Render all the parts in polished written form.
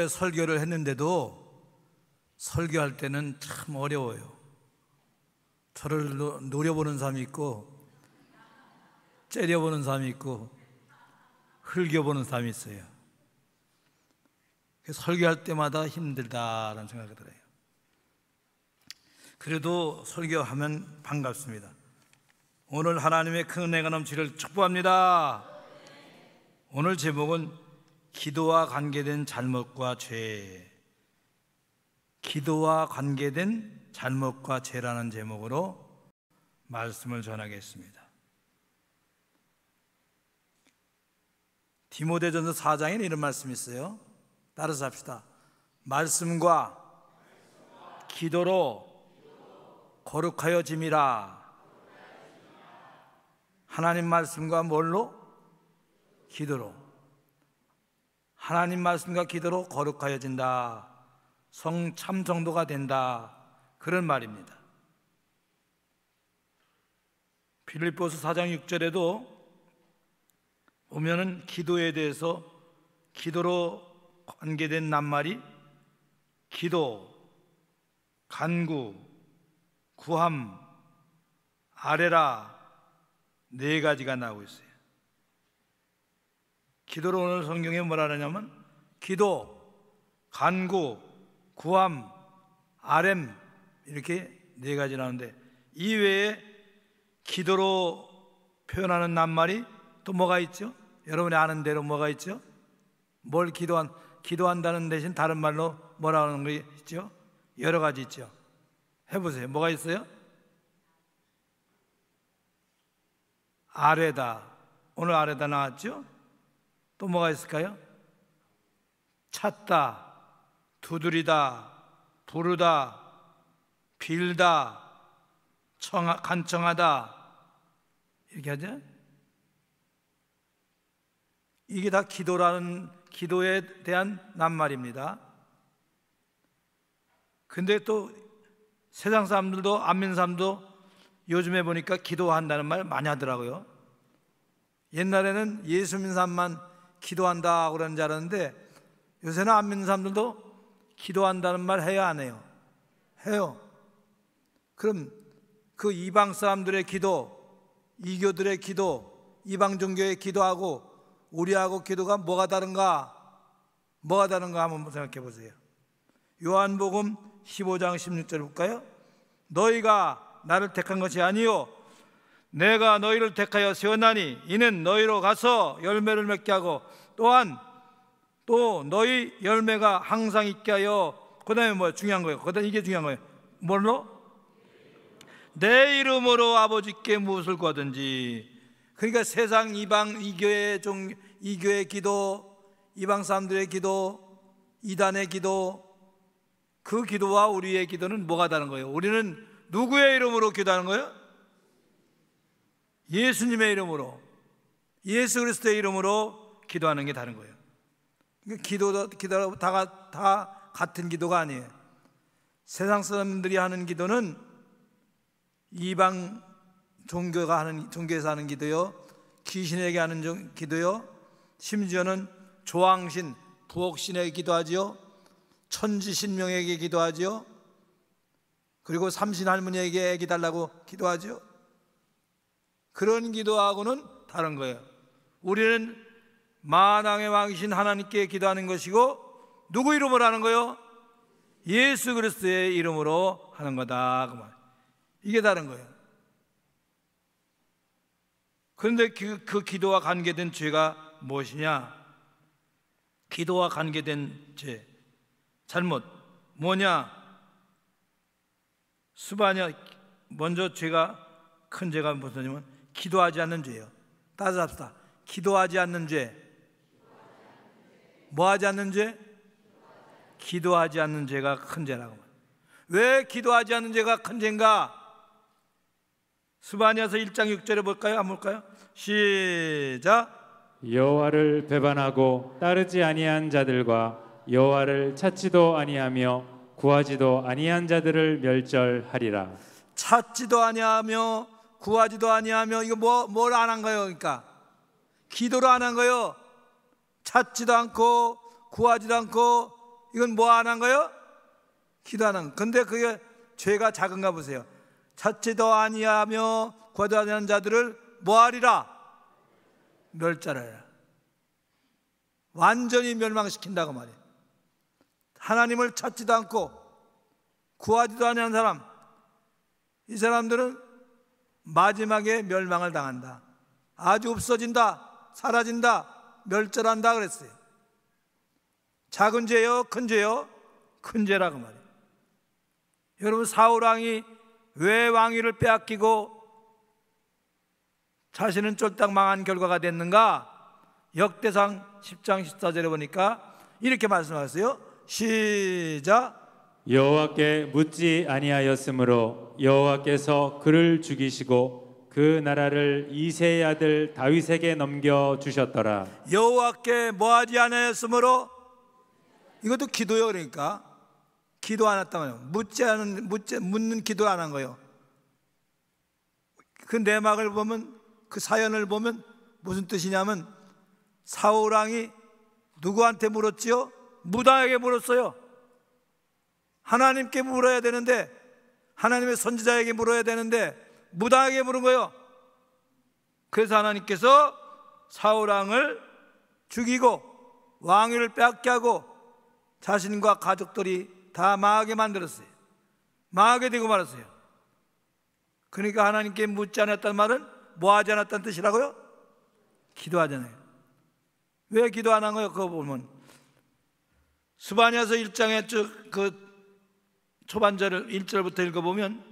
교회 설교를 했는데도 설교할 때는 참 어려워요. 저를 노려보는 사람이 있고 째려보는 사람이 있고 흘겨보는 사람이 있어요. 설교할 때마다 힘들다라는 생각이 들어요. 그래도 설교하면 반갑습니다. 오늘 하나님의 큰 은혜가 넘치기를 축복합니다. 오늘 제목은 기도와 관계된 잘못과 죄, 기도와 관계된 잘못과 죄라는 제목으로 말씀을 전하겠습니다. 디모데전서 4장에 이런 말씀이 있어요. 따라서 합시다. 말씀과 기도로 거룩하여짐이라. 하나님 말씀과 뭘로? 기도로. 하나님 말씀과 기도로 거룩하여진다. 참성도가 된다. 그런 말입니다. 빌립보서 4장 6절에도 보면은 기도에 대해서 기도로 관계된 낱말이 기도, 간구, 구함, 아뢰라 네 가지가 나오고 있어요. 기도로 오늘 성경에 뭐라 하냐면 기도, 간구, 구함, 아렘 이렇게 네 가지 나오는데 이 외에 기도로 표현하는 낱말이 또 뭐가 있죠? 여러분이 아는 대로 뭐가 있죠? 뭘 기도한다는 대신 다른 말로 뭐라 하는 거 있죠? 여러 가지 있죠. 해보세요. 뭐가 있어요? 아뢰다. 오늘 아뢰다 나왔죠? 또 뭐가 있을까요? 찾다, 두드리다, 부르다, 빌다, 간청하다 이렇게 하죠? 이게 다 기도에 대한 낱말입니다. 근데 또 세상 사람들도 안 믿는 사람도 요즘에 보니까 기도한다는 말 많이 하더라고요. 옛날에는 예수 믿는 사람만 기도한다 그러는 줄 알았는데 요새는 안 믿는 사람들도 기도한다는 말 해요, 안 해요? 해요. 그럼 그 이방 사람들의 기도, 이교들의 기도, 이방 종교의 기도하고 우리하고 기도가 뭐가 다른가? 뭐가 다른가 한번 생각해 보세요. 요한복음 15장 16절 볼까요? 너희가 나를 택한 것이 아니요 내가 너희를 택하여 세웠나니 이는 너희로 가서 열매를 맺게 하고 또한 또 너희 열매가 항상 있게 하여 그 다음에 뭐 중요한 거예요. 그 다음에 이게 중요한 거예요. 뭘로? 내 이름으로 아버지께 무엇을 구하든지. 그러니까 세상 이방 이교의 기도, 이방 사람들의 기도, 이단의 기도, 그 기도와 우리의 기도는 뭐가 다른 거예요? 우리는 누구의 이름으로 기도하는 거예요? 예수님의 이름으로, 예수 그리스도의 이름으로 기도하는 게 다른 거예요. 기도도 다 같은 기도가 아니에요. 세상 사람들이 하는 기도는 이방 종교에서 하는 기도요, 귀신에게 하는 기도요, 심지어는 조왕신, 부옥신에게 기도하지요, 천지신명에게 기도하지요, 그리고 삼신할머니에게 애기 달라고 기도하지요. 그런 기도하고는 다른 거예요. 우리는 만왕의 왕이신 하나님께 기도하는 것이고 누구 이름으로 하는 거예요? 예수 그리스도의 이름으로 하는 거다, 그 말. 이게 다른 거예요. 그런데 그 기도와 관계된 죄가 무엇이냐? 기도와 관계된 죄, 잘못 뭐냐? 수바냐. 먼저 큰 죄가 무엇이냐면 기도하지 않는 죄예요. 따라서 합시다. 기도하지 않는 죄. 뭐 하지 않는 죄? 기도하지 않는 죄가 큰 죄라고. 왜 기도하지 않는 죄가 큰 죄인가? 스바냐서 1장 6절에 볼까요? 한번 볼까요? 시작. 여호와를 배반하고 따르지 아니한 자들과 여호와를 찾지도 아니하며 구하지도 아니한 자들을 멸절하리라. 찾지도 아니하며 구하지도 아니하며 이거 뭘 안 한 거예요? 그러니까 기도를 안 한 거예요. 찾지도 않고 구하지도 않고 이건 뭐 안 한 거예요? 기도 안 한 거. 근데 그게 죄가 작은가 보세요. 찾지도 아니하며 구하지도 아니하는 자들을 뭐하리라? 멸절하리라. 완전히 멸망시킨다고 말이에요. 하나님을 찾지도 않고 구하지도 아니하는 사람, 이 사람들은 마지막에 멸망을 당한다. 아주 없어진다, 사라진다, 멸절한다 그랬어요. 작은 죄요, 큰 죄요? 큰 죄라고 말이에요. 여러분, 사울왕이 왜 왕위를 빼앗기고 자신은 쫄딱 망한 결과가 됐는가? 역대상 10장 14절에 보니까 이렇게 말씀하세요. 시작. 여호와께 묻지 아니하였으므로 여호와께서 그를 죽이시고 그 나라를 이새의 아들 다윗에게 넘겨 주셨더라. 여호와께 뭐하지 아니하였으므로, 이것도 기도요. 그러니까 기도 안 했단 말이에요. 묻는 기도 안 한 거예요. 그 내막을 보면, 그 사연을 보면 무슨 뜻이냐면, 사울왕이 누구한테 물었지요? 무당에게 물었어요. 하나님께 물어야 되는데, 하나님의 선지자에게 물어야 되는데 무당에게 물은 거예요. 그래서 하나님께서 사울왕을 죽이고 왕위를 빼앗게 하고 자신과 가족들이 다 망하게 만들었어요. 망하게 되고 말았어요. 그러니까 하나님께 묻지 않았다는 말은 뭐 하지 않았다는 뜻이라고요? 기도하잖아요. 왜 기도 안 한 거예요? 그거 보면 스바냐서 1장의 그 초반절을 1절부터 읽어보면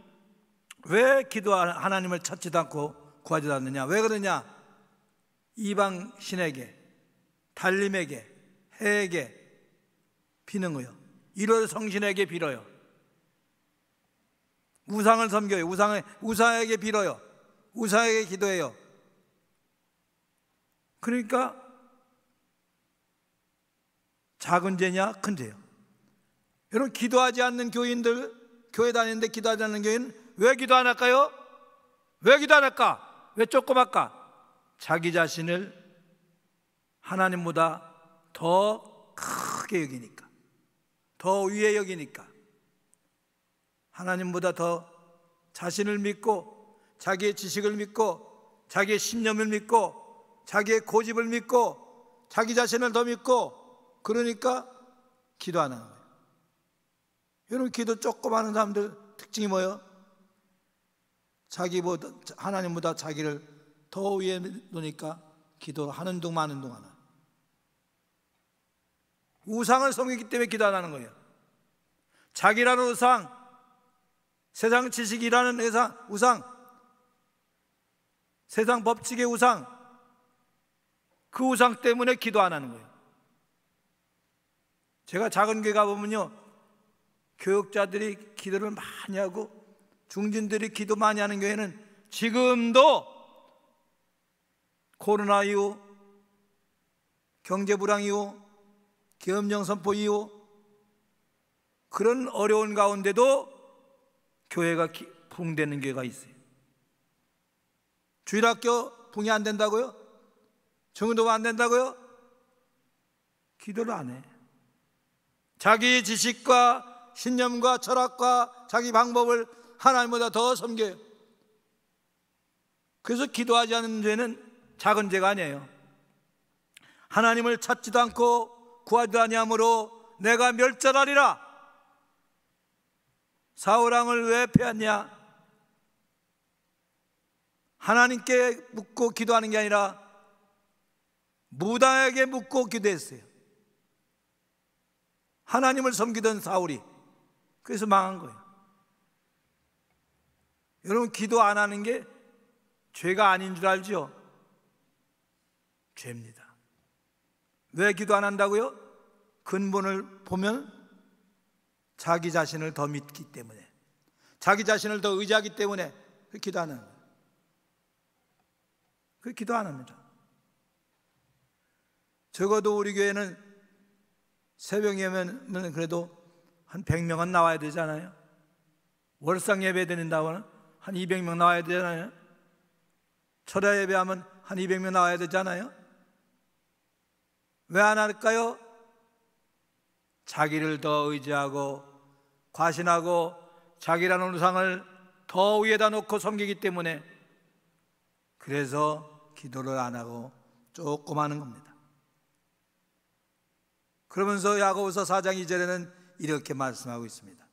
왜 하나님을 찾지도 않고 구하지도 않느냐? 왜 그러냐? 이방 신에게, 달림에게, 해에게 비는 거예요. 일월 성신에게 빌어요. 우상을 섬겨요. 우상에게 빌어요. 우상에게 기도해요. 그러니까 작은 죄냐 큰 죄요. 여러분, 기도하지 않는 교인들, 교회 다니는데 기도하지 않는 교인은 왜 기도 안 할까요? 왜 기도 안 할까? 왜 조그맣까? 자기 자신을 하나님보다 더 크게 여기니까, 더 위에 여기니까, 하나님보다 더 자신을 믿고 자기의 지식을 믿고 자기의 신념을 믿고 자기의 고집을 믿고 자기 자신을 더 믿고, 그러니까 기도 안 하는 거예요. 여러분, 기도 조금 하는 사람들 특징이 뭐예요? 자기보다, 하나님보다 자기를 더 위에 놓으니까 기도하는 둥 마는 둥 하나. 우상을 섬기기 때문에 기도 안 하는 거예요. 자기라는 우상, 세상 지식이라는 우상, 세상 법칙의 우상, 그 우상 때문에 기도 안 하는 거예요. 제가 작은 교회 가보면요, 교육자들이 기도를 많이 하고 중진들이 기도 많이 하는 교회는 지금도 코로나 이후, 경제 불황 이후, 계엄령 선포 이후 그런 어려운 가운데도 교회가 붕대는 교회가 있어요. 주일학교 붕이 안 된다고요? 정도가 안 된다고요? 기도를 안 해. 자기 지식과 신념과 철학과 자기 방법을 하나님보다 더 섬겨요. 그래서 기도하지 않는 죄는 작은 죄가 아니에요. 하나님을 찾지도 않고 구하지도 아니하므로 내가 멸절하리라. 사울왕을 왜 패했냐? 하나님께 묻고 기도하는 게 아니라 무당에게 묻고 기도했어요. 하나님을 섬기던 사울이, 그래서 망한 거예요. 여러분, 기도 안 하는 게 죄가 아닌 줄 알죠? 죄입니다. 왜 기도 안 한다고요? 근본을 보면 자기 자신을 더 믿기 때문에, 자기 자신을 더 의지하기 때문에 그 기도 안 하는 거예요. 그 기도 안 합니다. 적어도 우리 교회는 새벽이면 그래도 한 100명은 나와야 되잖아요. 월상 예배 드린다고 하면 한 200명 나와야 되잖아요. 철야 예배하면 한 200명 나와야 되잖아요. 왜 안 할까요? 자기를 더 의지하고 과신하고 자기라는 우상을 더 위에다 놓고 섬기기 때문에 그래서 기도를 안 하고 조금 하는 겁니다. 그러면서 야고보서 4장 2절에는 이렇게 말씀하고 있습니다.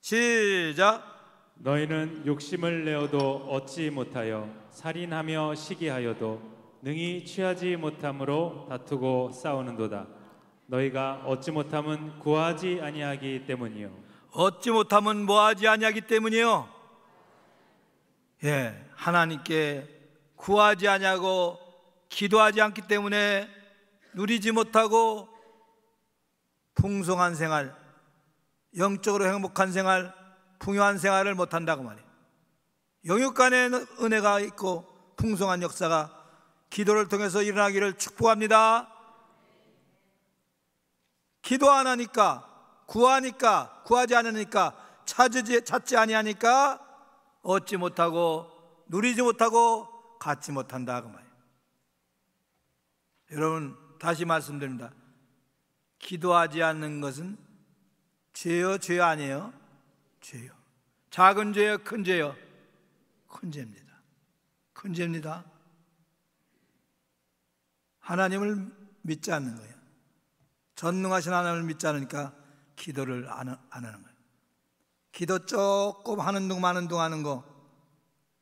시작. 너희는 욕심을 내어도 얻지 못하여 살인하며 시기하여도 능히 취하지 못함으로 다투고 싸우는도다. 너희가 얻지 못함은 구하지 아니하기 때문이요. 얻지 못함은 뭐하지 아니하기 때문이요. 하나님께 구하지 아니하고 기도하지 않기 때문에 누리지 못하고 풍성한 생활, 영적으로 행복한 생활, 풍요한 생활을 못한다고 말해요. 영육 간에 은혜가 있고 풍성한 역사가 기도를 통해서 일어나기를 축복합니다. 기도 안 하니까, 구하니까, 구하지 않으니까, 찾지 아니하니까 얻지 못하고 누리지 못하고 갖지 못한다 그 말이에요. 여러분, 다시 말씀드립니다. 기도하지 않는 것은 죄요, 죄 아니에요? 죄요. 작은 죄요, 큰 죄요? 큰 죄입니다. 큰 죄입니다. 하나님을 믿지 않는 거예요. 전능하신 하나님을 믿지 않으니까 기도를 안 하는 거예요. 기도 조금 하는 둥 마는 둥 하는 거,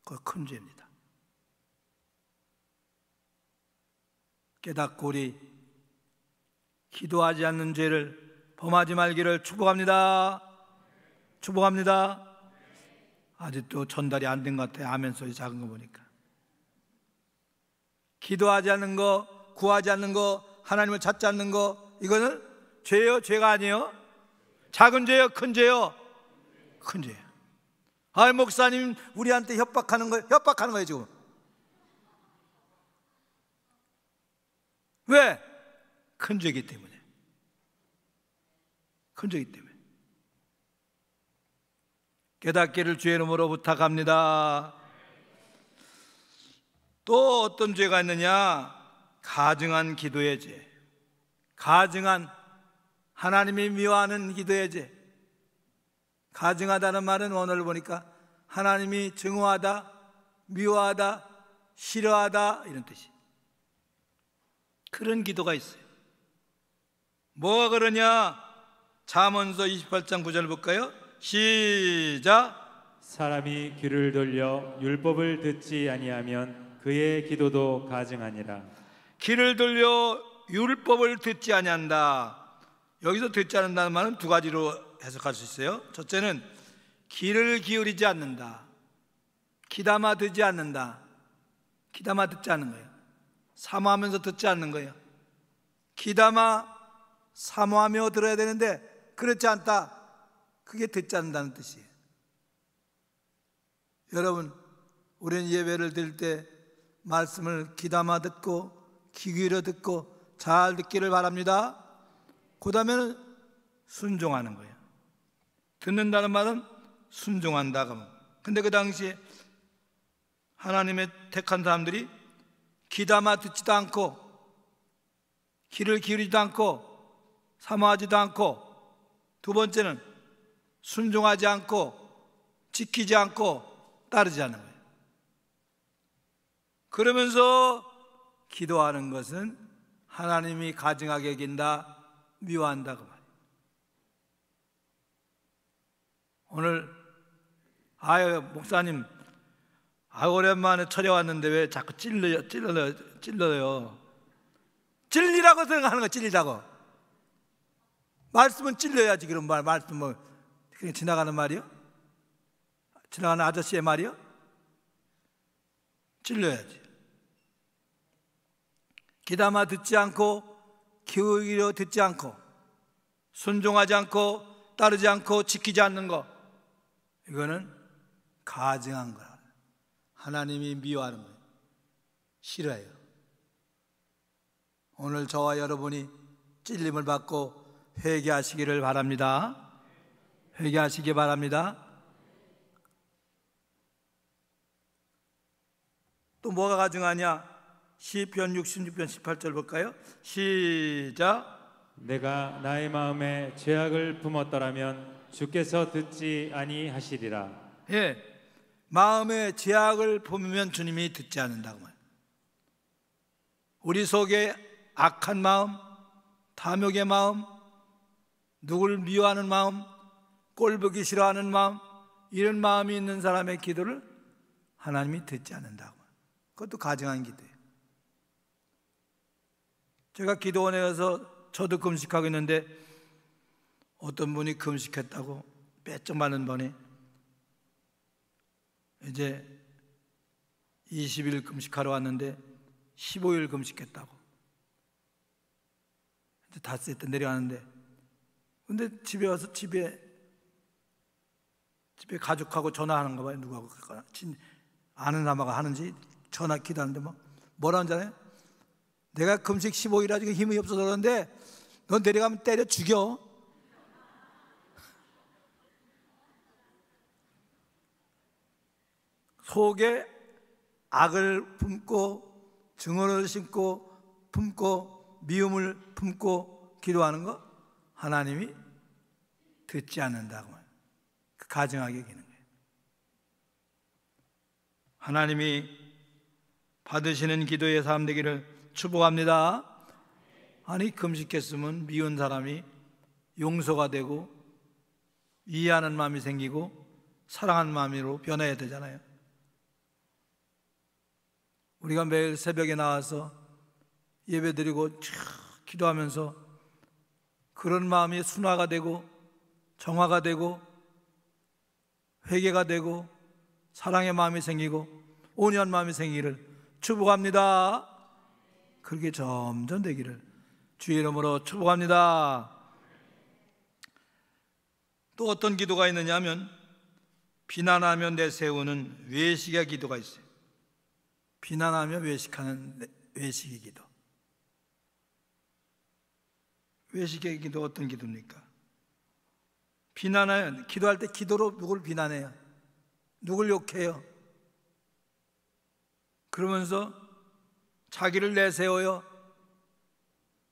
그거 큰 죄입니다. 깨닫고 우리 기도하지 않는 죄를 범하지 말기를 축복합니다. 축복합니다. 아직도 전달이 안 된 것 같아요. 아멘 소리 작은 거 보니까. 기도하지 않는 거, 구하지 않는 거, 하나님을 찾지 않는 거, 이거는 죄요, 죄가 아니에요? 작은 죄요, 큰 죄요? 큰 죄예요. 아, 목사님 우리한테 협박하는 거예요 지금. 왜? 큰 죄이기 때문에. 큰 죄이기 때문에. 깨닫기를 주의 이름으로 부탁합니다. 또 어떤 죄가 있느냐? 가증한 기도의 죄. 가증한, 하나님이 미워하는 기도의 죄. 가증하다는 말은 오늘 보니까 하나님이 증오하다, 미워하다, 싫어하다 이런 뜻이. 그런 기도가 있어요. 뭐가 그러냐? 잠언서 28장 9절 볼까요? 시작. 사람이 귀를 돌려 율법을 듣지 아니하면 그의 기도도 가증하니라. 귀를 돌려 율법을 듣지 아니한다. 여기서 듣지 않는다는 말은 두 가지로 해석할 수 있어요. 첫째는 귀를 기울이지 않는다. 귀담아 듣지 않는다. 귀담아 듣지 않는 거예요. 사모하면서 듣지 않는 거예요. 귀담아 사모하며 들어야 되는데 그렇지 않다. 그게 듣지 않는다는 뜻이에요. 여러분, 우리는 예배를 드릴 때 말씀을 귀담아 듣고 귀 기울여 듣고 잘 듣기를 바랍니다. 그 다음에는 순종하는 거예요. 듣는다는 말은 순종한다. 근데 그 당시에 하나님의 택한 사람들이 귀담아 듣지도 않고 귀를 기울이지도 않고 사모하지도 않고, 두 번째는 순종하지 않고 지키지 않고 따르지 않는 거예요. 그러면서 기도하는 것은 하나님이 가증하게 여긴다, 미워한다 그 말이에요. 오늘 아유 목사님 오랜만에 철회 왔는데 왜 자꾸 찔러요? 찔리라고 생각하는 거. 찔리라고. 말씀은 찔려야지. 그런 말씀 뭐 그냥 지나가는 말이요? 지나가는 아저씨의 말이요? 찔려야지. 귀담아 듣지 않고 기울여 듣지 않고 순종하지 않고 따르지 않고 지키지 않는 거, 이거는 가증한 거야. 하나님이 미워하는 거예요. 싫어해요. 오늘 저와 여러분이 찔림을 받고 회개하시기를 바랍니다. 회개하시기 바랍니다. 또 뭐가 가증하냐? 시편 66편 18절 볼까요? 시작. 내가 나의 마음에 죄악을 품었더라면 주께서 듣지 아니하시리라. 예, 마음에 죄악을 품으면 주님이 듣지 않는다고 말이에요. 우리 속에 악한 마음, 탐욕의 마음, 누굴 미워하는 마음, 꼴보기 싫어하는 마음, 이런 마음이 있는 사람의 기도를 하나님이 듣지 않는다고. 그것도 가증한 기도예요. 제가 기도원에 가서 저도 금식하고 있는데 어떤 분이 금식했다고 빼쩍 마른 분이 이제 20일 금식하러 왔는데 15일 금식했다고. 이제 닷새 때 내려가는데 근데 집에 와서 집에 가족하고 전화하는 거 봐요. 누구하고 아는 사람하고 하는지 전화 기도하는데 뭐라 하잖아요. 내가 금식 15일 아직 힘이 없어서 그러는데 넌 내려가면 때려 죽여. 속에 악을 품고 증오를 심고 품고 미움을 품고 기도하는 거 하나님이 듣지 않는다고. 그 가증하게 기는 거예요. 하나님이 받으시는 기도의 삶 되기를 축복합니다. 아니 금식했으면 미운 사람이 용서가 되고 이해하는 마음이 생기고 사랑하는 마음으로 변해야 되잖아요. 우리가 매일 새벽에 나와서 예배드리고 기도하면서 그런 마음이 순화가 되고 정화가 되고 회개가 되고 사랑의 마음이 생기고 온유한 마음이 생기기를 축복합니다. 그렇게 점점 되기를 주의 이름으로 축복합니다. 또 어떤 기도가 있느냐 하면 비난하며 내세우는 외식의 기도가 있어요. 비난하며 외식하는 외식의 기도. 외식의 기도 어떤 기도입니까? 비난하여 기도할 때 기도로 누굴 비난해요? 누굴 욕해요? 그러면서 자기를 내세워요.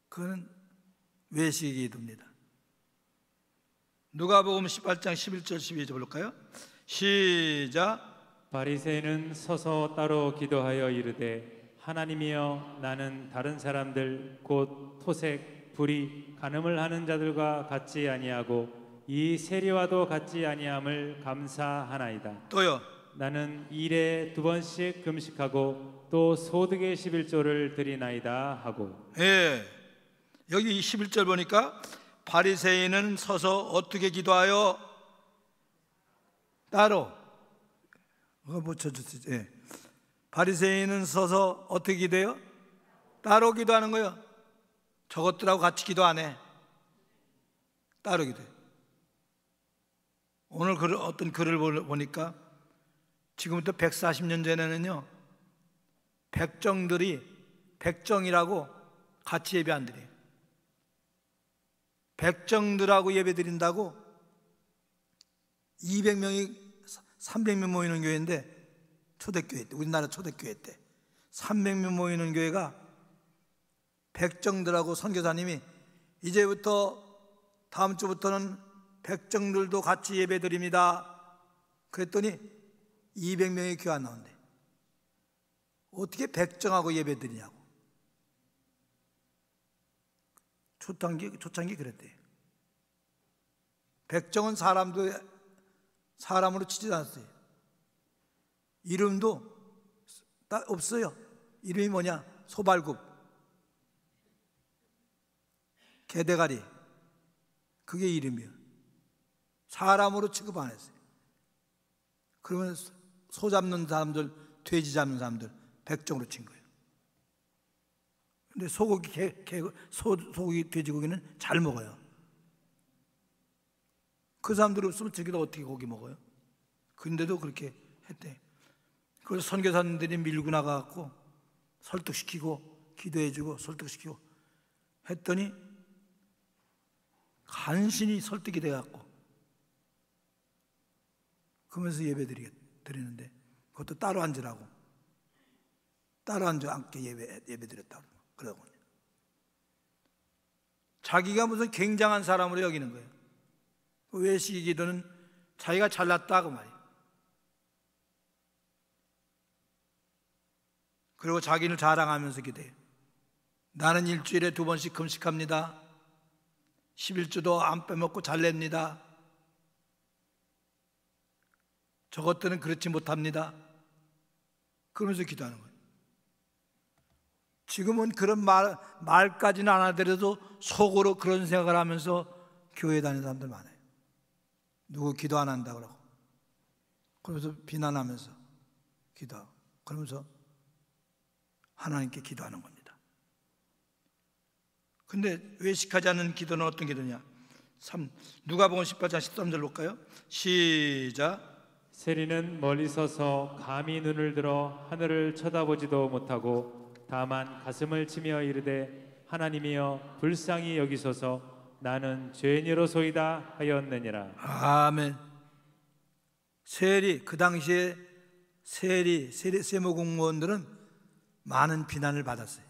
그건 외식의 기도입니다. 누가복음 18장 11절 12절 볼까요? 시작. 바리새인은 서서 따로 기도하여 이르되 하나님이여 나는 다른 사람들 곧 토색, 불의, 간음을 하는 자들과 같지 아니하고 이 세리와도 같지 아니함을 감사하나이다. 또요. 나는 일에 2번씩 금식하고 또 소득의 11조를 드리나이다 하고. 예. 여기 11절 보니까 바리새인은 서서 어떻게 기도하여 따로 못 쳐주세요. 예. 바리새인은 서서 어떻게 기도해요? 따로 기도하는 거예요. 저것들하고 같이 기도 안 해. 따로 기도해. 오늘 어떤 글을 보니까 지금부터 140년 전에는요 백정이라고 같이 예배 안 드려요. 백정들하고 예배 드린다고 200명이 300명 모이는 교회인데 초대교회 때 우리나라 초대교회 때 300명 모이는 교회가 백정들하고 선교사님이 이제부터 다음 주부터는 백정들도 같이 예배 드립니다. 그랬더니 200명이 교회 안 나온대. 어떻게 백정하고 예배 드리냐고. 초창기 그랬대요. 백정은 사람으로 치지 않았어요. 이름도 없어요. 이름이 뭐냐? 소발굽, 개대가리, 그게 이름이에요. 사람으로 취급 안 했어요. 그러면 소 잡는 사람들, 돼지 잡는 사람들 백정으로 친 거예요. 근데 소고기, 돼지고기는 잘 먹어요. 그 사람들이 없으면 저기다 어떻게 고기 먹어요? 근데도 그렇게 했대. 그래서 선교사님들이 밀고 나가갖고 설득시키고 기도해주고 설득시키고 했더니 간신히 설득이 돼갖고 그러면서 예배 드리는데 그것도 따로 앉으라고. 따로 앉아 앉게 예배 드렸다고 그러고 자기가 무슨 굉장한 사람으로 여기는 거예요. 외식의 기도는 자기가 잘났다 그 말이에요. 그리고 자기를 자랑하면서 기도해요. 나는 일주일에 2번씩 금식합니다. 11주도 안 빼먹고 잘 냅니다. 저것들은 그렇지 못합니다. 그러면서 기도하는 거예요. 지금은 그런 말까지는 안 하더라도 속으로 그런 생각을 하면서 교회 다니는 사람들 많아요. 누구 기도 안 한다 그러고, 그러면서 비난하면서 기도하고, 그러면서 하나님께 기도하는 겁니다. 근데 외식하지 않는 기도는 어떤 기도냐? 누가복음 18장 13절 볼까요? 시작. 세리는 멀리 서서 감히 눈을 들어 하늘을 쳐다보지도 못하고 다만 가슴을 치며 이르되 하나님이여 불쌍히 여기소서 나는 죄인이로소이다 하였느니라. 아멘. 세리, 그 당시에 세무 공무원들은 많은 비난을 받았어요.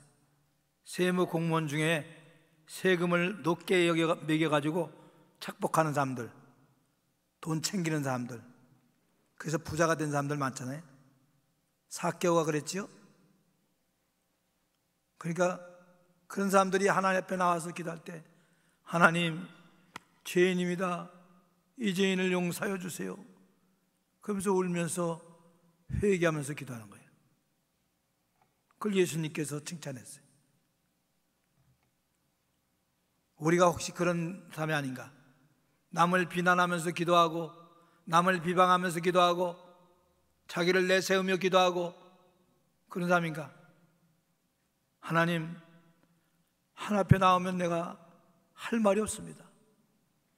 세무 공무원 중에 세금을 높게 매겨가지고 착복하는 사람들, 돈 챙기는 사람들, 그래서 부자가 된 사람들 많잖아요. 삭개오가 그랬지요. 그러니까 그런 사람들이 하나님 앞에 나와서 기도할 때 하나님, 죄인입니다. 이 죄인을 용서하여 주세요. 그러면서 울면서 회개하면서 기도하는 거예요. 그걸 예수님께서 칭찬했어요. 우리가 혹시 그런 사람이 아닌가? 남을 비난하면서 기도하고, 남을 비방하면서 기도하고, 자기를 내세우며 기도하고 그런 사람인가? 하나님, 하나님 앞에 나오면 내가 할 말이 없습니다.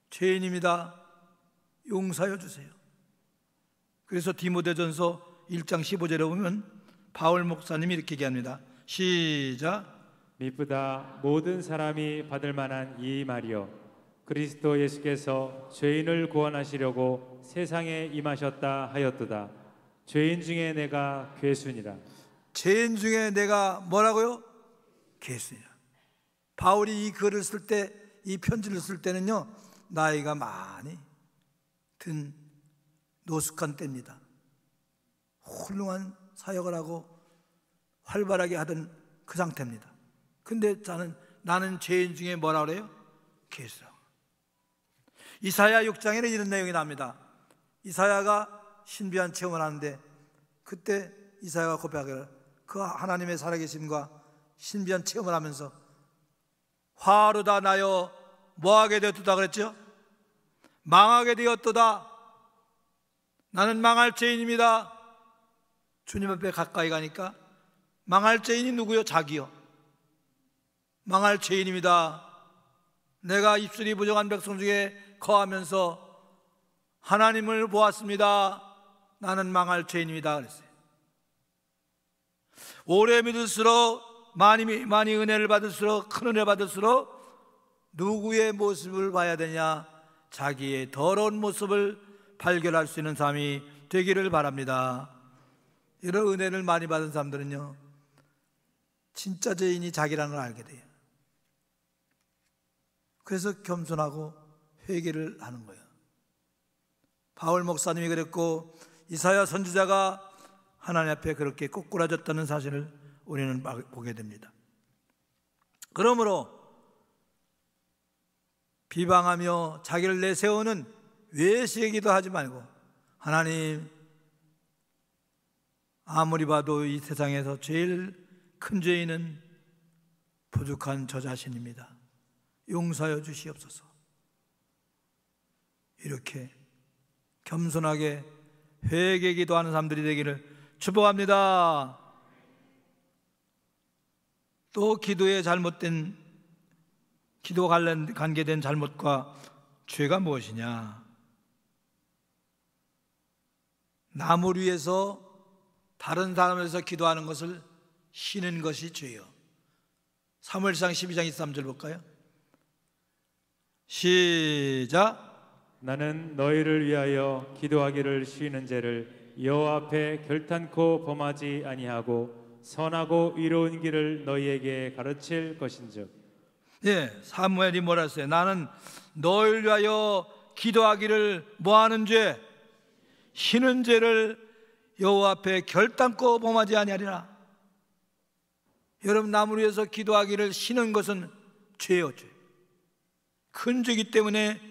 죄인입니다. 용서하여 주세요. 그래서 디모데전서 1장 15절에 보면 바울 목사님이 이렇게 얘기합니다. 시작. 미쁘다 모든 사람이 받을 만한 이 말이요 그리스도 예수께서 죄인을 구원하시려고 세상에 임하셨다 하였도다. 죄인 중에 내가 괴순이라. 죄인 중에 내가 뭐라고요? 괴순이라. 바울이 이 글을 쓸 때, 이 편지를 쓸 때는요, 나이가 많이 든 노숙한 때입니다. 훌륭한 사역을 하고 활발하게 하던 그 상태입니다. 근데 나는 죄인 중에 뭐라 그래요? 괴수라고. 이사야 6장에는 이런 내용이 나옵니다. 이사야가 신비한 체험을 하는데 그때 이사야가 고백하기를 그 하나님의 살아계심과 신비한 체험을 하면서 화로다 나여 뭐하게 되었도다 그랬죠? 망하게 되었도다. 나는 망할 죄인입니다. 주님 앞에 가까이 가니까 망할 죄인이 누구요? 자기요. 망할 죄인입니다. 내가 입술이 부정한 백성 중에 거하면서 하나님을 보았습니다. 나는 망할 죄인입니다 그랬어요. 오래 믿을수록 많이 은혜를 받을수록 큰 은혜 받을수록 누구의 모습을 봐야 되냐? 자기의 더러운 모습을 발견할 수 있는 사람이 되기를 바랍니다. 이런 은혜를 많이 받은 사람들은요, 진짜 죄인이 자기라는 걸 알게 돼요. 그래서 겸손하고 회개를 하는 거예요. 바울 목사님이 그랬고 이사야 선지자가 하나님 앞에 그렇게 꼬꾸라졌다는 사실을 우리는 보게 됩니다. 그러므로 비방하며 자기를 내세우는 외식이기도 하지 말고 하나님, 아무리 봐도 이 세상에서 제일 큰 죄인은 부족한 저 자신입니다. 용서하여 주시옵소서. 이렇게 겸손하게 회개 기도하는 사람들이 되기를 축복합니다. 또 기도에 잘못된 기도와 관계된 잘못과 죄가 무엇이냐? 남을 위해서 다른 사람을 위해서 기도하는 것을 쉬는 것이 죄요. 사무엘상 12장 23절 볼까요? 시작. 나는 너희를 위하여 기도하기를 쉬는 죄를 여호와 앞에 결탄코 범하지 아니하고 선하고 의로운 길을 너희에게 가르칠 것인즉. 예, 사무엘이 뭐라 했어요? 나는 너를 위하여 기도하기를 뭐하는 죄? 쉬는 죄를 여호와 앞에 결단코 범하지 아니하리라. 여러분, 남을 위해서 기도하기를 쉬는 것은 죄요, 죄. 큰 죄이기 때문에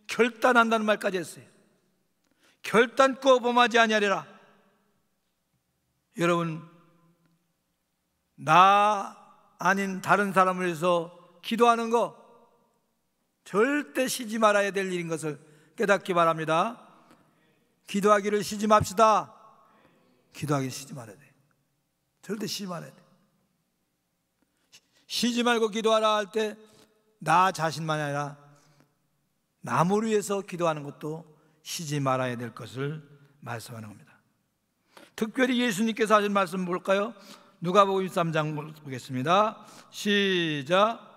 결단한다는 말까지 했어요. 결단코 범하지 아니하리라. 여러분, 나 아닌 다른 사람을 위해서 기도하는 거 절대 쉬지 말아야 될 일인 것을 깨닫기 바랍니다. 기도하기를 쉬지 맙시다. 기도하기 쉬지 말아야 돼. 절대 쉬지 말아야 돼. 쉬지 말고 기도하라 할 때 나 자신만이 아니라 남을 위해서 기도하는 것도 쉬지 말아야 될 것을 말씀하는 겁니다. 특별히 예수님께서 하신 말씀 볼까요? 누가복음 23장 보겠습니다. 시작.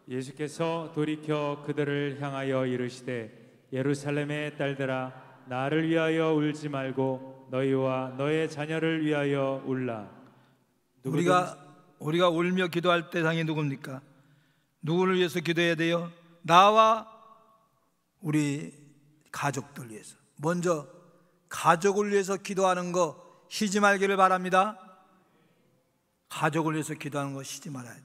예수께서 돌이켜 그들을 향하여 이르시되 예루살렘의 딸들아 나를 위하여 울지 말고 너희와 너의 자녀를 위하여 울라. 우리가 울며 기도할 대상이 누굽니까? 누구를 위해서 기도해야 돼요? 나와 우리 가족들 위해서. 먼저 가족을 위해서 기도하는 거 쉬지 말기를 바랍니다. 가족을 위해서 기도하는 거 쉬지 말아야 돼.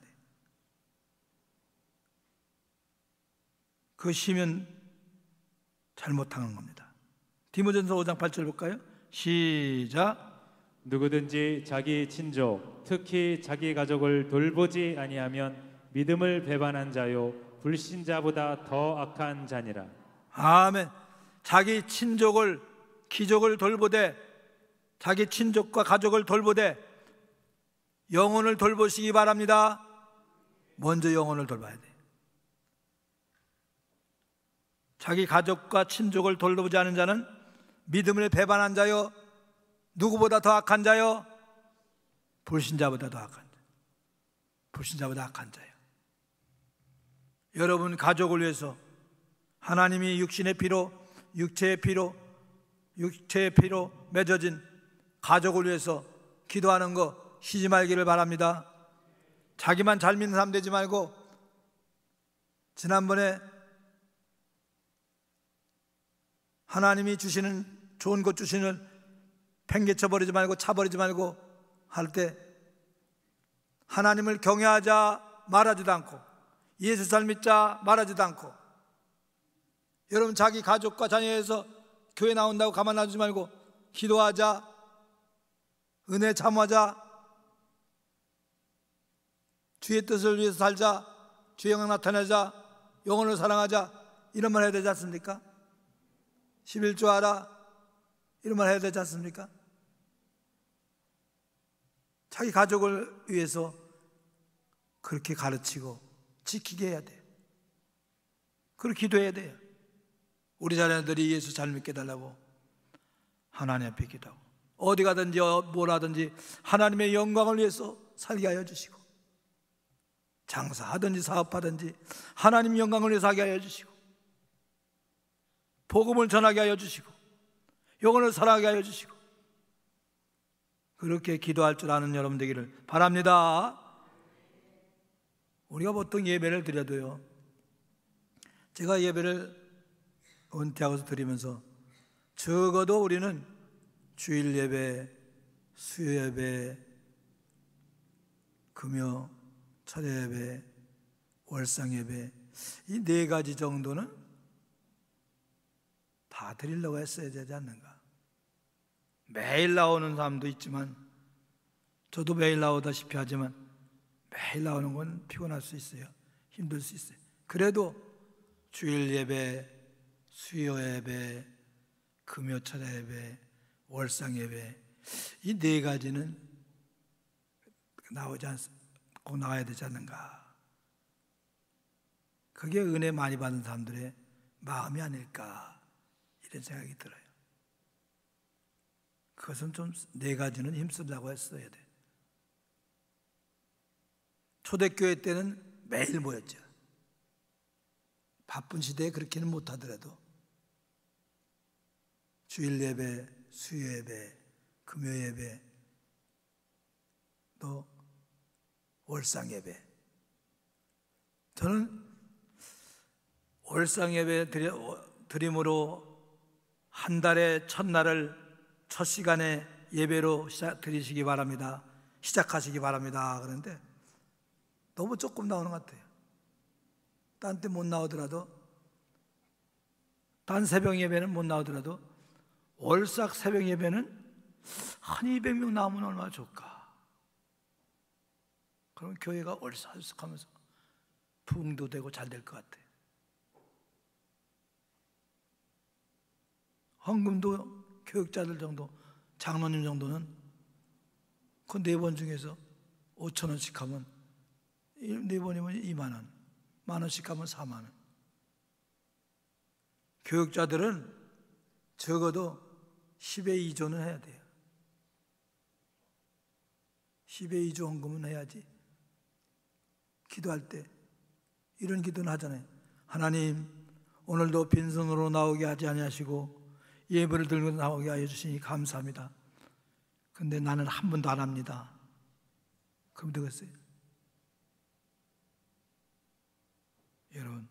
그거 쉬면 잘못하는 겁니다. 디모전서 5장 8절 볼까요? 시작. 누구든지 자기 친족 특히 자기 가족을 돌보지 아니하면 믿음을 배반한 자요 불신자보다 더 악한 자니라. 아멘. 자기 친족을 기족을 돌보되, 자기 친족과 가족을 돌보되 영혼을 돌보시기 바랍니다. 먼저 영혼을 돌봐야 돼. 자기 가족과 친족을 돌보지 않은 자는 믿음을 배반한 자요 누구보다 더 악한 자요 불신자보다 더 악한 자. 불신자보다 악한 자요. 여러분, 가족을 위해서 하나님이 육체의 피로 맺어진 가족을 위해서 기도하는 거 쉬지 말기를 바랍니다. 자기만 잘 믿는 사람 되지 말고, 지난번에 하나님이 주시는 좋은 것 주시는 팽개쳐 버리지 말고 차버리지 말고 할 때 하나님을 경외하자 말하지도 않고 예수 잘 믿자 말하지도 않고, 여러분 자기 가족과 자녀에서 교회 나온다고 가만 놔두지 말고 기도하자, 은혜 참하자, 주의 뜻을 위해서 살자, 주의 영광 나타내자, 영혼을 사랑하자, 이런 말 해야 되지 않습니까? 11조 하라, 이런 말 해야 되지 않습니까? 자기 가족을 위해서 그렇게 가르치고 지키게 해야 돼요. 그렇게 기도해야 돼요. 우리 자녀들이 예수 잘 믿게 해달라고 하나님 앞에 기도하고, 어디 가든지 뭘 하든지 하나님의 영광을 위해서 살게 하여 주시고, 장사하든지 사업하든지 하나님 영광을 위해서 하게 하여 주시고, 복음을 전하게 하여 주시고, 영혼을 사랑하게 하여 주시고, 그렇게 기도할 줄 아는 여러분 되기를 바랍니다. 우리가 보통 예배를 드려도요, 제가 예배를 은퇴하고서 드리면서 적어도 우리는 주일 예배, 수요 예배, 금요 철야 예배, 월상 예배, 이 네 가지 정도는 다 드리려고 했어야 되지 않는가. 매일 나오는 사람도 있지만, 저도 매일 나오다시피 하지만 매일 나오는 건 피곤할 수 있어요. 힘들 수 있어요. 그래도 주일 예배, 수요 예배, 금요 철야 예배, 월상 예배, 이 네 가지는 꼭 나와야 되지 않는가. 그게 은혜 많이 받은 사람들의 마음이 아닐까, 이런 생각이 들어요. 그것은 좀 네 가지는 힘쓰려고 했어야 돼. 초대교회 때는 매일 모였죠. 바쁜 시대에 그렇게는 못하더라도 주일 예배, 수요 예배, 금요 예배, 또 월상 예배, 저는 올상 예배 드림으로 한 달의 첫날을 첫 시간에 예배로 드리시기 바랍니다. 시작하시기 바랍니다. 그런데 너무 조금 나오는 것 같아요. 딴 때 못 나오더라도, 딴 새벽 예배는 못 나오더라도 월삭 새벽 예배는 한 200명 나오면 얼마나 좋을까. 그럼 교회가 얼싸얼싸하면서 부흥도 되고 잘 될 것 같아요. 헌금도 교육자들 정도, 장로님 정도는 그 4번 중에서 5,000원씩 하면 4번이면 2만 원, 10,000원씩 하면 4만 원. 교육자들은 적어도 10의 2조는 해야 돼요. 10의 2조 헌금은 해야지. 기도할 때 이런 기도는 하잖아요. 하나님, 오늘도 빈손으로 나오게 하지 아니하시고 예배를 들고 나오게 하여 주시니 감사합니다. 근데 나는 한 번도 안 합니다. 그럼 되겠어요? 여러분,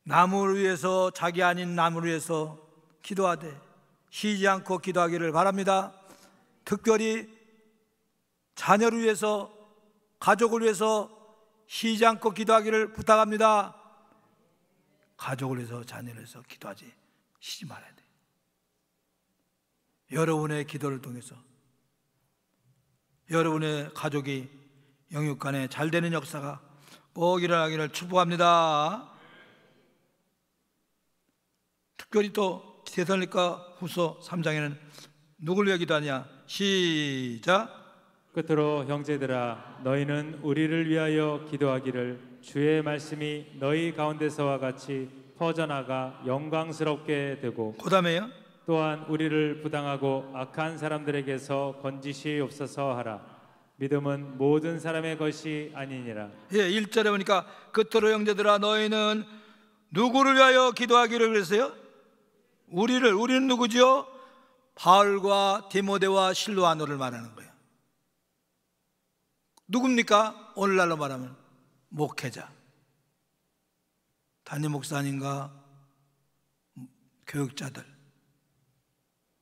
남을 위해서, 자기 아닌 남을 위해서 기도하되 쉬지 않고 기도하기를 바랍니다. 특별히 자녀를 위해서, 가족을 위해서 쉬지 않고 기도하기를 부탁합니다. 가족을 위해서, 자녀를 위해서 기도하지 쉬지 말아야 돼. 여러분의 기도를 통해서 여러분의 가족이 영육간에 잘 되는 역사가 꼭 일어나기를 축복합니다. 특별히 또 데살로니가 후서 3장에는 누굴 위해 기도하냐? 시작. 끝으로 형제들아, 너희는 우리를 위하여 기도하기를, 주의 말씀이 너희 가운데서와 같이 퍼져나가 영광스럽게 되고, 그 다음에요, 또한 우리를 부당하고 악한 사람들에게서 건지시옵소서 하라. 믿음은 모든 사람의 것이 아니니라. 1절에 보니까 끝으로 형제들아 너희는 누구를 위하여 기도하기를 그랬어요? 우리는 누구죠? 바울과 디모데와 실로아노를 말하는 거예요. 누굽니까? 오늘날로 말하면 목회자, 담임 목사님과 교육자들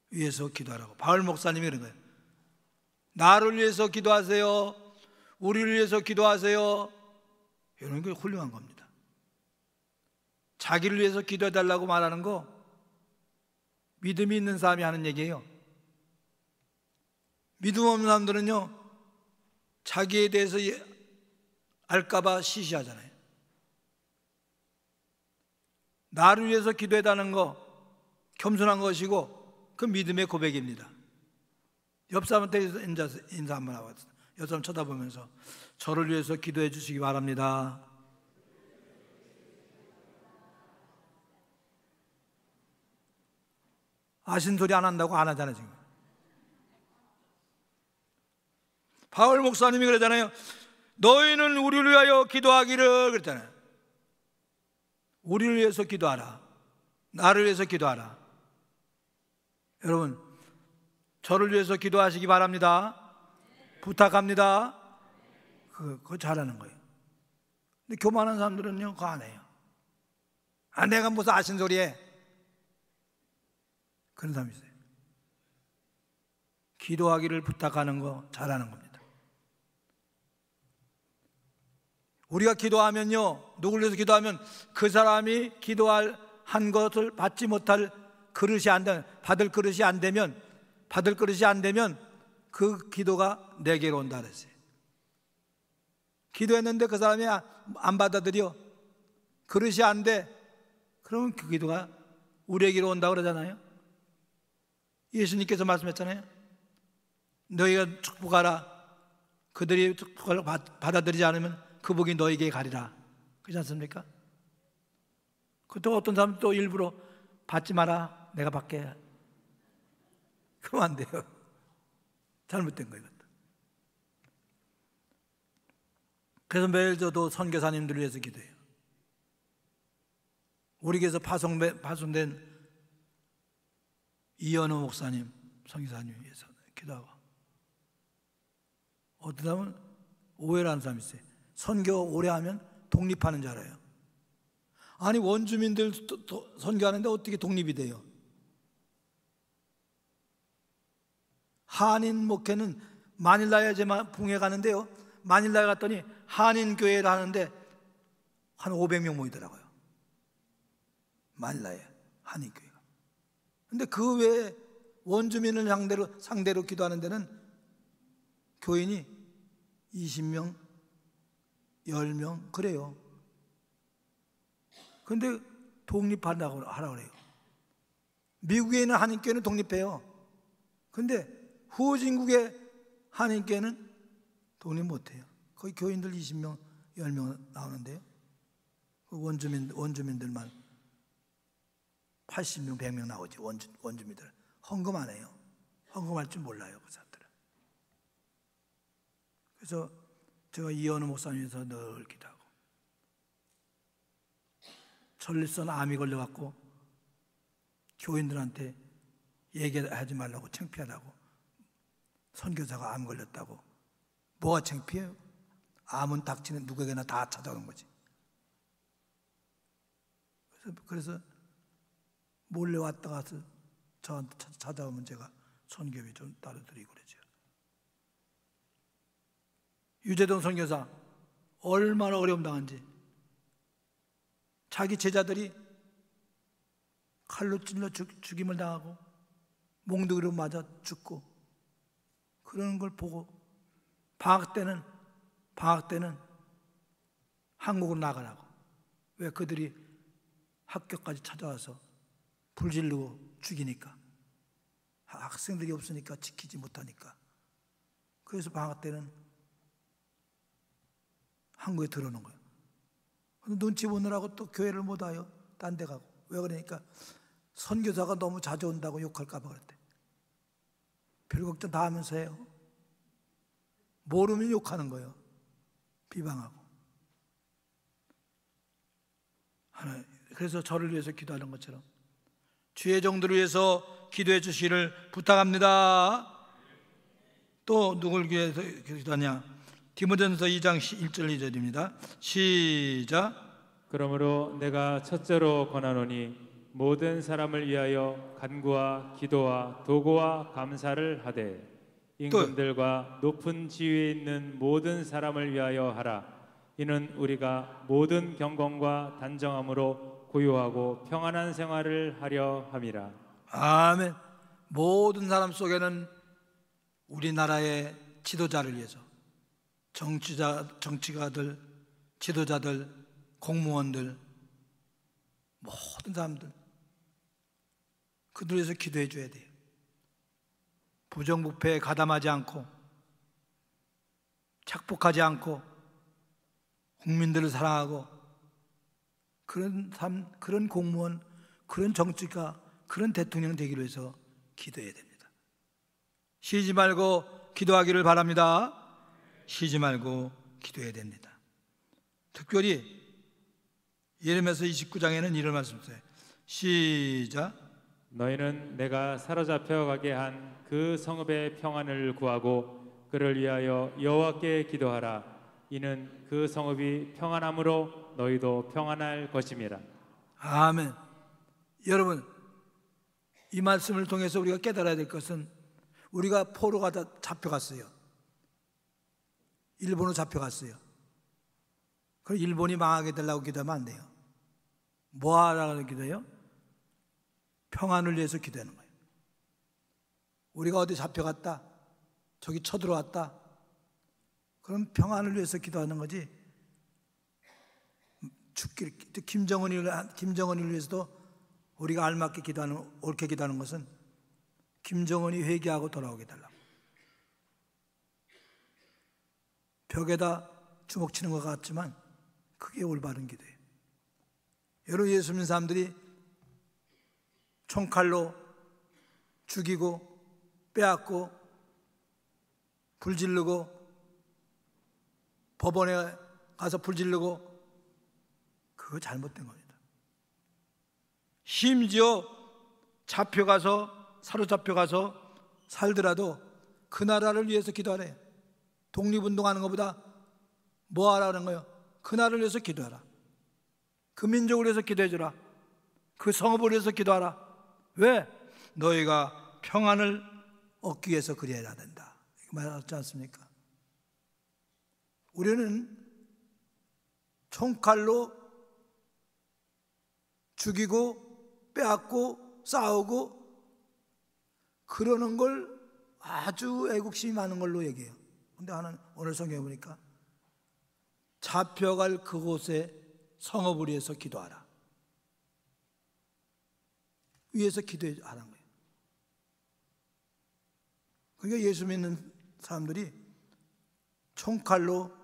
위해서 기도하라고. 바울 목사님이 그런 거예요. 나를 위해서 기도하세요. 우리를 위해서 기도하세요. 이런 게 훌륭한 겁니다. 자기를 위해서 기도해달라고 말하는 거 믿음이 있는 사람이 하는 얘기예요. 믿음 없는 사람들은요, 자기에 대해서 알까봐 시시하잖아요. 나를 위해서 기도해달라는 거 겸손한 것이고 그 믿음의 고백입니다. 옆 사람한테 인사 한번 하고 옆 사람 쳐다보면서 저를 위해서 기도해 주시기 바랍니다. 아신 소리 안 한다고 안 하잖아요. 지금 바울 목사님이 그러잖아요. 너희는 우리를 위하여 기도하기를 그랬잖아요. 우리를 위해서 기도하라. 나를 위해서 기도하라. 여러분, 저를 위해서 기도하시기 바랍니다. 부탁합니다. 그거 잘하는 거예요. 근데 교만한 사람들은요, 그거 안 해요. 내가 무슨 아신 소리에. 그런 사람이 있어요. 기도하기를 부탁하는 거 잘하는 겁니다. 우리가 기도하면요, 누구를 위해서 기도하면 그 사람이 기도할 한 것을 받지 못할 그릇이 안 되면, 받을 그릇이 안 되면 그 기도가 내게로 온다 그랬어요. 기도했는데 그 사람이 안 받아들여, 그릇이 안 돼, 그러면 그 기도가 우리에게로 온다고 그러잖아요. 예수님께서 말씀했잖아요. 너희가 축복하라. 그들이 축복을 받아들이지 않으면 그 복이 너에게 가리라. 그렇지 않습니까? 또 어떤 사람은 또 일부러 받지 마라, 내가 받게. 그러면 안 돼요. 잘못된 거예요. 그래서 매일 저도 선교사님들을 위해서 기도해요. 우리 교회에서 파송된 이현우 목사님, 선교사님 위해서 기도하고. 어떤 사람은 오해를 하는 사람이 있어요. 선교 오래 하면 독립하는 줄 알아요. 아니 원주민들 선교하는데 어떻게 독립이 돼요? 한인 목회는 마닐라에 제가 붕에 가는데요, 마닐라에 갔더니 한인 교회를 하는데 한 500명 모이더라고요. 마닐라에 한인 교회가. 근데 그 외에 원주민을 상대로 기도하는 데는 교인이 20명, 10명 그래요. 근데 독립하라고 하라 그래요. 미국에 있는 한인교회는 독립해요. 근데 후진국의 한인교회는 독립 못해요. 거의 교인들 20명, 10명 나오는데요, 원주민들만 80명, 100명 나오지. 원주민들 헌금 안 해요. 헌금할 줄 몰라요, 그 사람들은. 그래서 제가 이현우 목사님에서 늘 기도하고, 전립선 암이 걸려갖고 교인들한테 얘기하지 말라고, 창피하다고. 선교사가 암 걸렸다고. 뭐가 창피해요? 암은 닥치는 누구에게나 다 찾아오는 거지. 그래서 몰래 왔다 가서 저한테 찾아오면 제가 선교비 좀 따로 드리고 그러죠. 유재동 선교사 얼마나 어려움 당한지. 자기 제자들이 칼로 찔러 죽임을 당하고 몽둥이로 맞아 죽고 그러는 걸 보고 방학 때는 한국으로 나가라고. 왜? 그들이 학교까지 찾아와서 불 지르고 죽이니까, 학생들이 없으니까 지키지 못하니까. 그래서 방학 때는 한국에 들어오는 거예요. 눈치 보느라고 또 교회를 못 와요. 딴 데 가고. 왜 그러니까 선교사가 너무 자주 온다고 욕할까 봐 그랬대. 별 걱정 다 하면서 해요. 모르면 욕하는 거예요. 비방하고. 그래서 저를 위해서 기도하는 것처럼 주의 종들을 위해서 기도해 주시기를 부탁합니다. 또 누굴 위해서 기도하냐? 디모데전서 2장 1절 2절입니다. 시작. 그러므로 내가 첫째로 권하노니 모든 사람을 위하여 간구와 기도와 도구와 감사를 하되 임금들과 높은 지위에 있는 모든 사람을 위하여 하라. 이는 우리가 모든 경건과 단정함으로 고요하고 평안한 생활을 하려 함이라. 아멘. 모든 사람 속에는 우리나라의 지도자를 위해서, 정치가들, 지도자들, 공무원들, 모든 사람들, 그들 위해서 기도해 줘야 돼요. 부정부패에 가담하지 않고 착복하지 않고 국민들을 사랑하고 그런 삶, 그런 공무원, 그런 정치가, 그런 대통령 되기를 위해서 기도해야 됩니다. 쉬지 말고 기도하기를 바랍니다. 쉬지 말고 기도해야 됩니다. 특별히 예레미야서 29장에는 이런 말씀 있어요. 시작. 너희는 내가 사로잡혀 가게 한 그 성읍의 평안을 구하고 그를 위하여 여호와께 기도하라. 이는 그 성읍이 평안함으로 너희도 평안할 것임이라. 아멘. 여러분, 이 말씀을 통해서 우리가 깨달아야 될 것은, 우리가 포로가 잡혀갔어요. 일본으로 잡혀갔어요. 그럼 일본이 망하게 되려고 기도하면 안 돼요. 뭐 하라고 기도해요? 평안을 위해서 기도하는 거예요. 우리가 어디 잡혀갔다, 저기 쳐들어왔다, 그럼 평안을 위해서 기도하는 거지. 김정은을 위해서도 우리가 알맞게 기도하는, 옳게 기도하는 것은 김정은이 회개하고 돌아오게 달라고. 벽에다 주먹 치는 것 같지만 그게 올바른 기도예요. 여러분, 예수 믿는 사람들이 총칼로 죽이고 빼앗고 불지르고 법원에 가서 불지르고, 그거 잘못된 겁니다. 심지어 사로잡혀가서 살더라도 그 나라를 위해서 기도하래. 독립운동하는 것보다 뭐 하라는 거예요? 그 나라를 위해서 기도하라. 그 민족을 위해서 기도해 주라. 그 성읍을 위해서 기도하라. 왜? 너희가 평안을 얻기 위해서 그리해야 된다. 이렇게 말하지 않습니까? 우리는 총칼로 죽이고 빼앗고 싸우고 그러는 걸 아주 애국심이 많은 걸로 얘기해요. 근데 오늘 성경에 보니까 잡혀갈 그곳에 성읍을 위해서 기도하라. 위해서 기도하라는 거예요. 그러니까 예수 믿는 사람들이 총칼로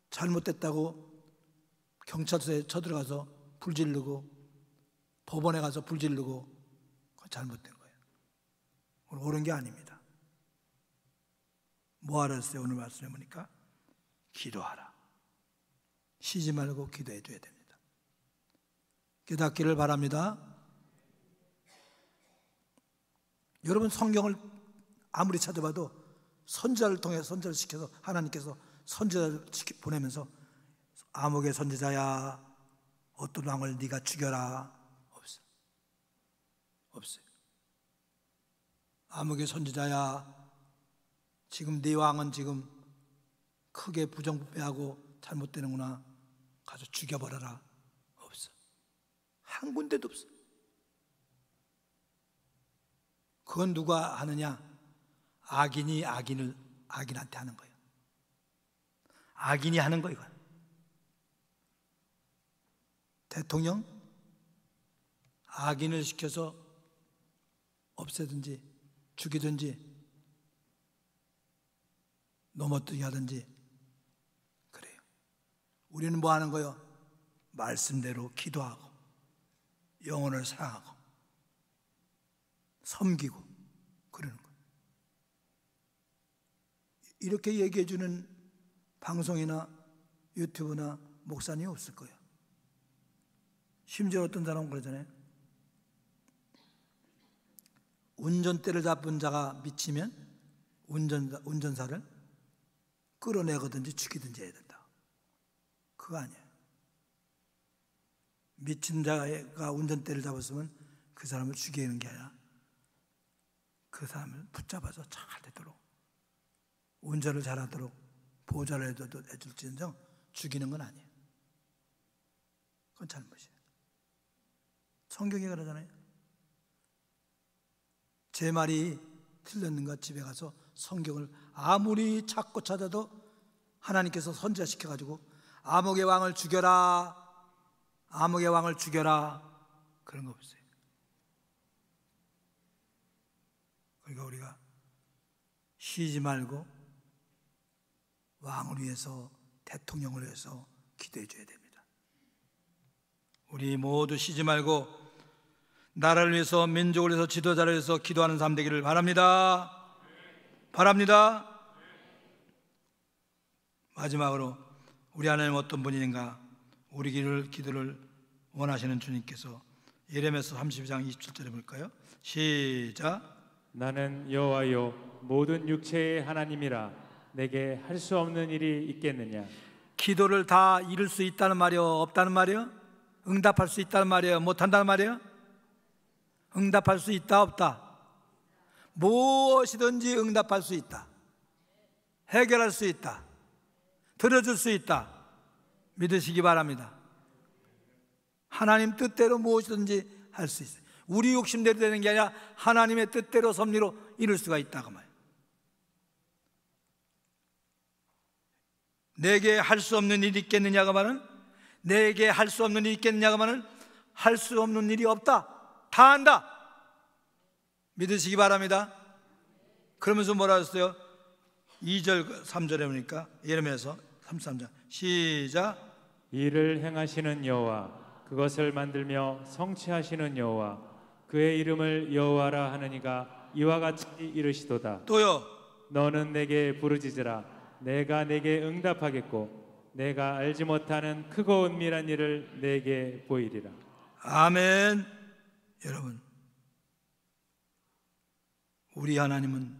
잘못됐다고 경찰서에 쳐들어가서 불지르고 법원에 가서 불지르고 그건 잘못된 거예요. 옳은 게 아닙니다. 뭐 하라 했어요? 오늘 말씀해 보니까 기도하라. 쉬지 말고 기도해 줘야 됩니다. 깨닫기를 바랍니다. 여러분 성경을 아무리 찾아봐도 선지자를 통해 선지자를 시켜서 하나님께서 선지자를 보내면서 아목의 선지자야 어떤 왕을 네가 죽여라. 없어요. 아목의 선지자야 지금 네 왕은 지금 크게 부정부패하고 잘못되는구나. 가서 죽여버려라. 없어. 한 군데도 없어. 그건 누가 하느냐? 악인이 악인한테 하는 거예요. 악인이 하는 거예요. 이건. 대통령 악인을 시켜서 없애든지 죽이든지 넘어뜨게 하든지 그래요. 우리는 뭐 하는 거예요? 말씀대로 기도하고 영혼을 사랑하고 섬기고 그러는 거예요. 이렇게 얘기해 주는 방송이나 유튜브나 목사님이 없을 거예요. 심지어 어떤 사람은 그러잖아요. 운전대를 잡은 자가 미치면 운전사를 끌어내거든지 죽이든지 해야 된다. 그거 아니에요. 미친 자가 운전대를 잡았으면 그 사람을 죽이는 게 아니라 그 사람을 붙잡아서 잘 되도록 운전을 잘하도록 보호자를 해줄지언정 죽이는 건 아니에요. 그건 잘못이에요. 성경에 그러잖아요. 제 말이 틀렸는가 집에 가서 성경을 아무리 찾고 찾아도 하나님께서 선지자시켜가지고 아목의 왕을 죽여라, 아목의 왕을 죽여라 그런 거 없어요. 그러니까 우리가 쉬지 말고 왕을 위해서 대통령을 위해서 기도해 줘야 됩니다. 우리 모두 쉬지 말고 나라를 위해서 민족을 위해서 지도자를 위해서 기도하는 삶 되기를 바랍니다. 바랍니다. 마지막으로 우리 하나님 어떤 분인가 우리 기도를 원하시는 주님께서 예레미야서 32장 27절에 볼까요? 시작. 나는 여호와요 모든 육체의 하나님이라 내게 할 수 없는 일이 있겠느냐. 기도를 다 이룰 수 있다는 말이요 없다는 말이요? 응답할 수 있다는 말이요 못한다는 말이요? 응답할 수 있다 없다? 무엇이든지 응답할 수 있다. 해결할 수 있다. 들어줄 수 있다. 믿으시기 바랍니다. 하나님 뜻대로 무엇이든지 할 수 있어요. 우리 욕심대로 되는 게 아니라 하나님의 뜻대로 섭리로 이룰 수가 있다고 말이에요. 내게 할 수 없는 일이 있겠느냐가 말은 내게 할 수 없는 일이 있겠느냐가 말은 할 수 없는 일이 없다. 다 한다. 믿으시기 바랍니다. 그러면서 뭐라 했어요? 2절 3절에 보니까 예레미야서 33장 시작. 이를 행하시는 여호와 그것을 만들며 성취하시는 여호와 그의 이름을 여호와라 하느니가 이와 같이 이르시도다. 또요. 너는 내게 부르짖으라 내가 내게 응답하겠고 내가 알지 못하는 크고 은밀한 일을 내게 보이리라. 아멘. 여러분, 우리 하나님은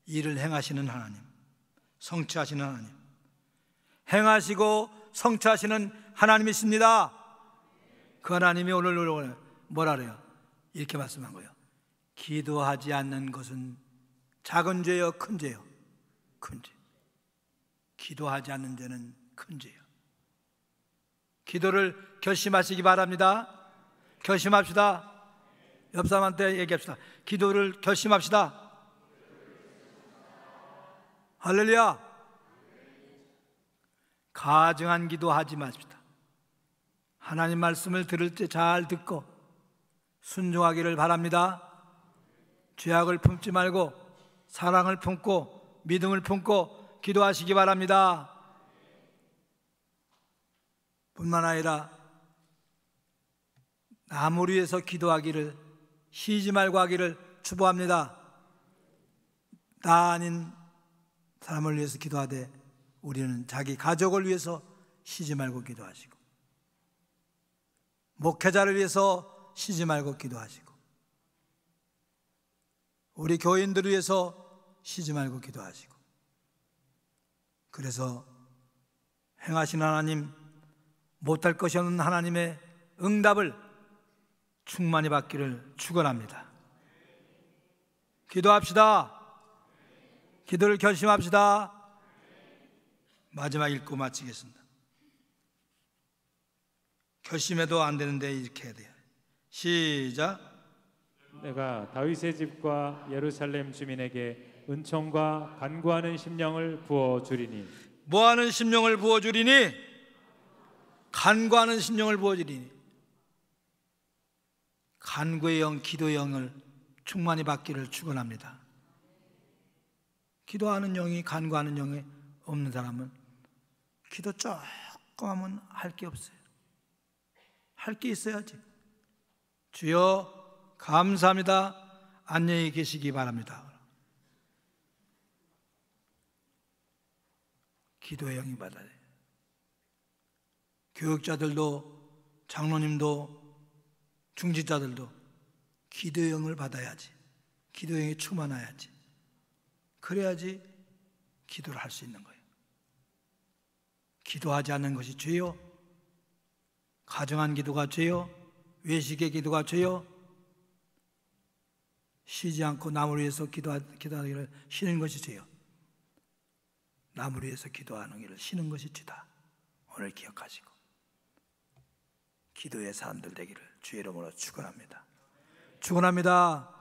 일을 행하시는 하나님, 성취하시는 하나님, 행하시고 성취하시는 하나님이십니다. 그 하나님이 오늘 뭐라 그래요? 이렇게 말씀한 거예요. 기도하지 않는 것은 작은 죄요, 큰 죄요? 큰 죄. 기도하지 않는 죄는 큰 죄요. 기도를 결심하시기 바랍니다. 결심합시다. 옆 사람한테 얘기합시다. 기도를 결심합시다. 할렐루야. 가증한 기도하지 마십시다. 하나님 말씀을 들을 때 잘 듣고 순종하기를 바랍니다. 죄악을 품지 말고 사랑을 품고 믿음을 품고 기도하시기 바랍니다. 뿐만 아니라 남을 위해서 기도하기를 쉬지 말고 하기를 축복합니다. 나 아닌 사람을 위해서 기도하되 우리는 자기 가족을 위해서 쉬지 말고 기도하시고 목회자를 위해서 쉬지 말고 기도하시고 우리 교인들을 위해서 쉬지 말고 기도하시고 그래서 행하신 하나님, 못할 것이 없는 하나님의 응답을 충만히 받기를 축원합니다. 기도합시다. 기도를 결심합시다. 마지막 읽고 마치겠습니다. 결심해도 안 되는데 이렇게 해야 돼요. 시작. 내가 다윗의 집과 예루살렘 주민에게 은총과 간구하는 심령을 부어 주리니. 뭐하는 심령을 부어 주리니? 간구하는 심령을 부어 주리니. 간구의 영, 기도의 영을 충만히 받기를 축원합니다. 기도하는 영이, 간구하는 영이 없는 사람은 기도 조금 하면 할 게 없어요. 할 게 있어야지. 주여 감사합니다. 안녕히 계시기 바랍니다. 기도의 영이 받아야 돼요. 교육자들도 장로님도 중직자들도 기도의 영을 받아야지. 기도의 영이 충만해야지. 그래야지 기도를 할 수 있는 거예요. 기도하지 않는 것이 죄요? 가정한 기도가 죄요? 외식의 기도가 죄요? 쉬지 않고 남을 위해서 기도하기를 쉬는 것이 죄요? 남을 위해서 기도하는 일을 쉬는 것이 죄다. 오늘 기억하시고 기도의 사람들 되기를 주의 이름으로 축원합니다. 축원합니다.